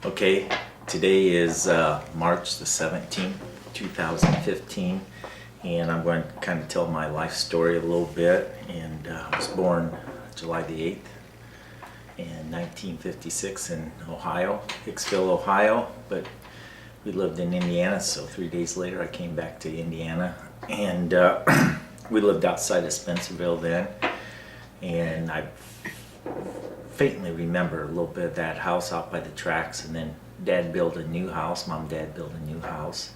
Okay, today is March the 17th, 2015, and I'm going to kind of tell my life story a little bit. And I was born July the 8th in 1956 in Ohio, Hicksville, Ohio, but we lived in Indiana, so 3 days later I came back to Indiana, and we lived outside of Spencerville then, and I faintly remember a little bit of that house out by the tracks, and then Dad built a new house, Mom and Dad built a new house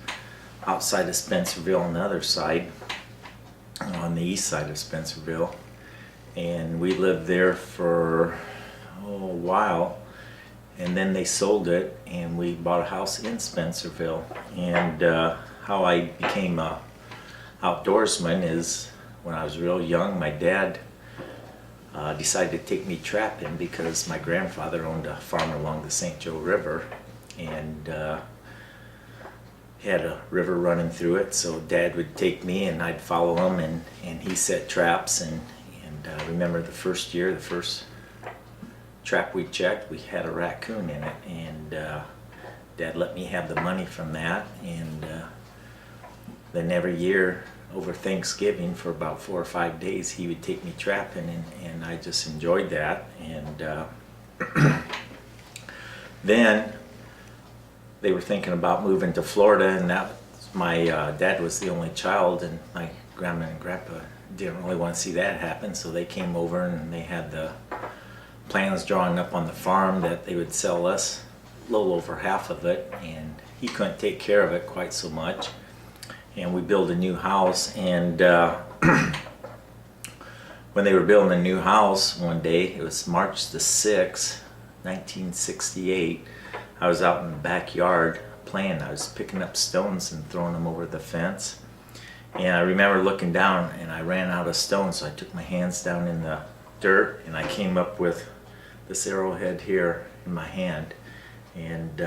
outside of Spencerville on the other side, on the east side of Spencerville, and we lived there for a while, and then they sold it and we bought a house in Spencerville. And how I became a outdoorsman is when I was real young, my dad decided to take me trapping because my grandfather owned a farm along the St. Joe River, and had a river running through it, so Dad would take me and I'd follow him, and he set traps, and I remember the first year, the first trap we checked, we had a raccoon in it, and Dad let me have the money from that, and then every year over Thanksgiving for about 4 or 5 days he would take me trapping, and I just enjoyed that. And then they were thinking about moving to Florida, and that my dad was the only child, and my grandma and grandpa didn't really want to see that happen, so they came over and they had the plans drawn up on the farm that they would sell us a little over half of it, and he couldn't take care of it quite so much, and we built a new house. And when they were building a new house one day, it was March the 6th, 1968, I was out in the backyard playing. I was picking up stones and throwing them over the fence, and I remember looking down and I ran out of stones, so I took my hands down in the dirt and I came up with this arrowhead here in my hand, and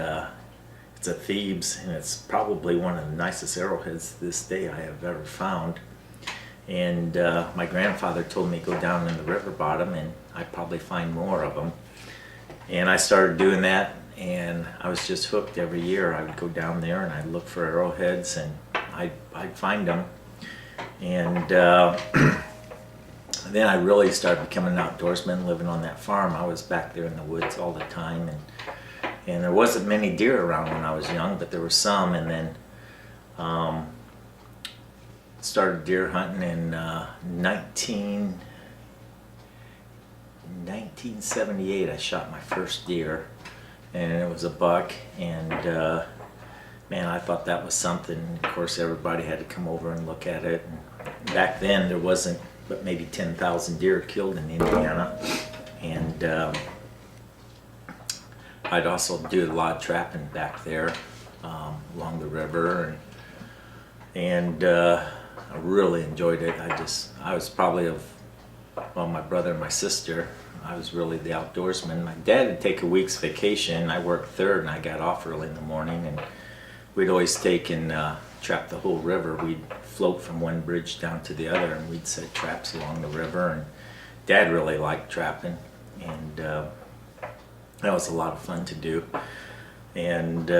it's a Thebes, and it's probably one of the nicest arrowheads to this day I have ever found. And my grandfather told me to go down in the river bottom and I'd probably find more of them, and I started doing that, and I was just hooked. Every year I would go down there and I'd look for arrowheads, and I'd find them. And then I really started becoming an outdoorsman, living on that farm. I was back there in the woods all the time, and there wasn't many deer around when I was young, but there were some. And then started deer hunting in 1978. I shot my first deer, and it was a buck, and man, I thought that was something. Of course, everybody had to come over and look at it. And back then there wasn't but maybe 10,000 deer killed in Indiana, and I'd also do a lot of trapping back there along the river, and I really enjoyed it. I was probably my brother and my sister, I was really the outdoorsman. My dad would take a week's vacation. I worked third and I got off early in the morning, and we'd always take and trap the whole river. We'd float from one bridge down to the other, and we'd set traps along the river, and Dad really liked trapping, and that was a lot of fun to do. And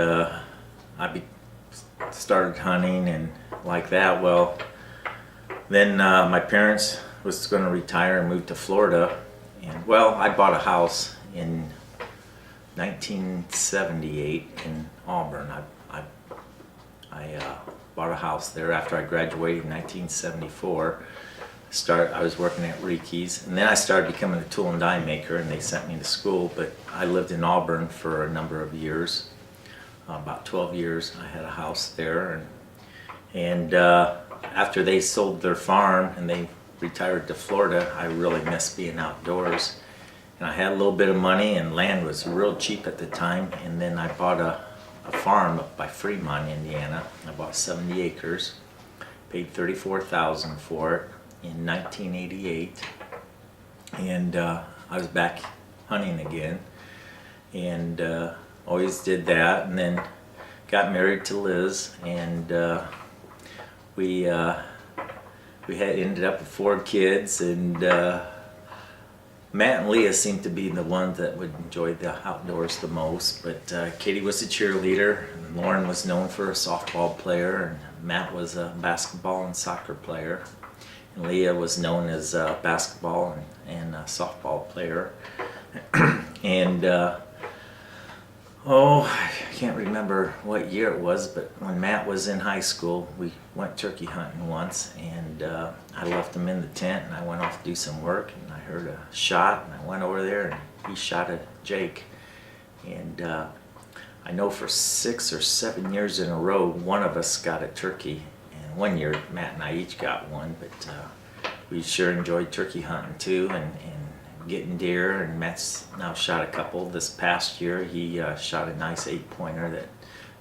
started hunting and like that. Well, then my parents was going to retire and move to Florida, and well, I bought a house in 1978 in Auburn. I bought a house there after I graduated in 1974. I was working at Ricky's, and then I started becoming a tool and die maker, and they sent me to school. But I lived in Auburn for a number of years, about 12 years. I had a house there, and after they sold their farm and they retired to Florida, I really missed being outdoors, and I had a little bit of money, and land was real cheap at the time. And then I bought a farm up by Fremont, Indiana. I bought 70 acres, paid $34,000 for it in 1988, and I was back hunting again, and always did that, and then got married to Liz, and we had ended up with 4 kids, and Matt and Leah seemed to be the ones that would enjoy the outdoors the most, but Katie was a cheerleader, and Lauren was known for a softball player, and Matt was a basketball and soccer player, and Leah was known as a basketball and a softball player. And I can't remember what year it was, but when Matt was in high school, we went turkey hunting once, and I left him in the tent, and I went off to do some work, and I heard a shot, and I went over there, and he shot at Jake. And I know for 6 or 7 years in a row, one of us got a turkey, and one year Matt and I each got one, but we sure enjoyed turkey hunting too, and getting deer, and Matt's now shot a couple. This past year he shot a nice 8-pointer that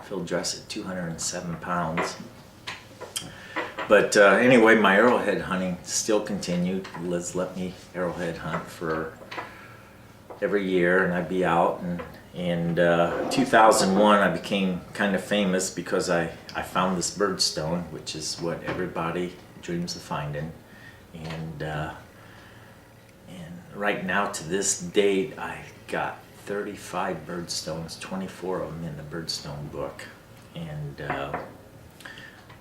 filled dress at 207 pounds. But anyway, my arrowhead hunting still continued. Liz let me arrowhead hunt for every year, and I'd be out, and in 2001 I became kind of famous because I found this birdstone, which is what everybody dreams of finding. And right now, to this date, I got 35 birdstones, 24 of them in the birdstone book. And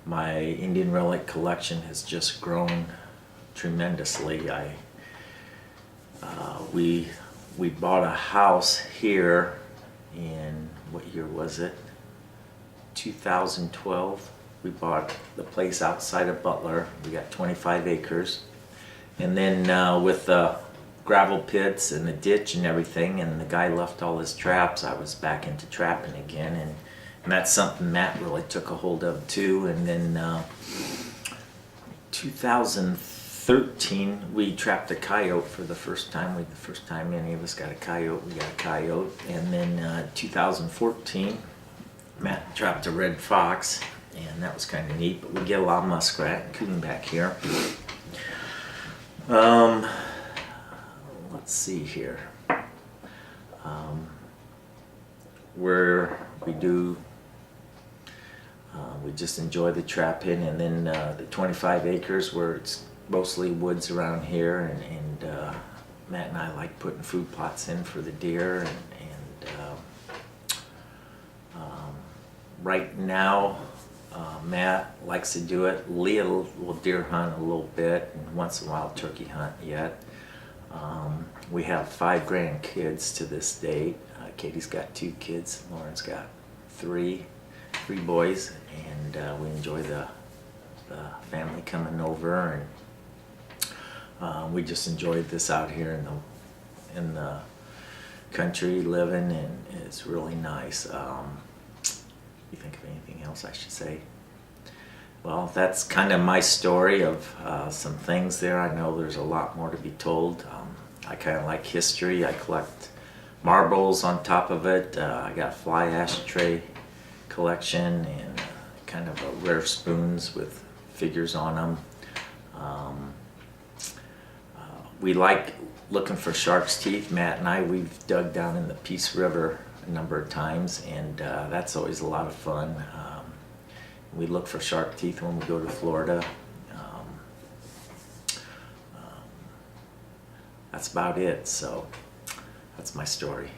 my Indian relic collection has just grown tremendously. We bought a house here in, what year was it? 2012. We bought the place outside of Butler. We got 25 acres. And then with the gravel pits and the ditch and everything, and the guy left all his traps, I was back into trapping again, and that's something Matt really took a hold of too. And then 2013 we trapped a coyote for the first time. The first time any of us got a coyote, we got a coyote. And then 2014 Matt trapped a red fox, and that was kind of neat. But we get a lot of muskrat and coon back here. Let's see here. Where we do, we just enjoy the trapping, and then the 25 acres where it's mostly woods around here, and Matt and I like putting food plots in for the deer, and right now Matt likes to do it. Leah will deer hunt a little bit, and once in a while turkey hunt yet. We have 5 grandkids to this date. Katie's got 2 kids, Lauren's got 3 boys, and we enjoy the family coming over, and we just enjoyed this out here in the country living, and it's really nice. You think of anything else I should say? Well, that's kind of my story of some things there. I know there's a lot more to be told. I kind of like history. I collect marbles on top of it. I got a fly ashtray collection, and kind of a rare spoons with figures on them. We like looking for shark's teeth. Matt and I, we've dug down in the Peace River a number of times, and that's always a lot of fun. We look for shark teeth when we go to Florida. That's about it. So that's my story.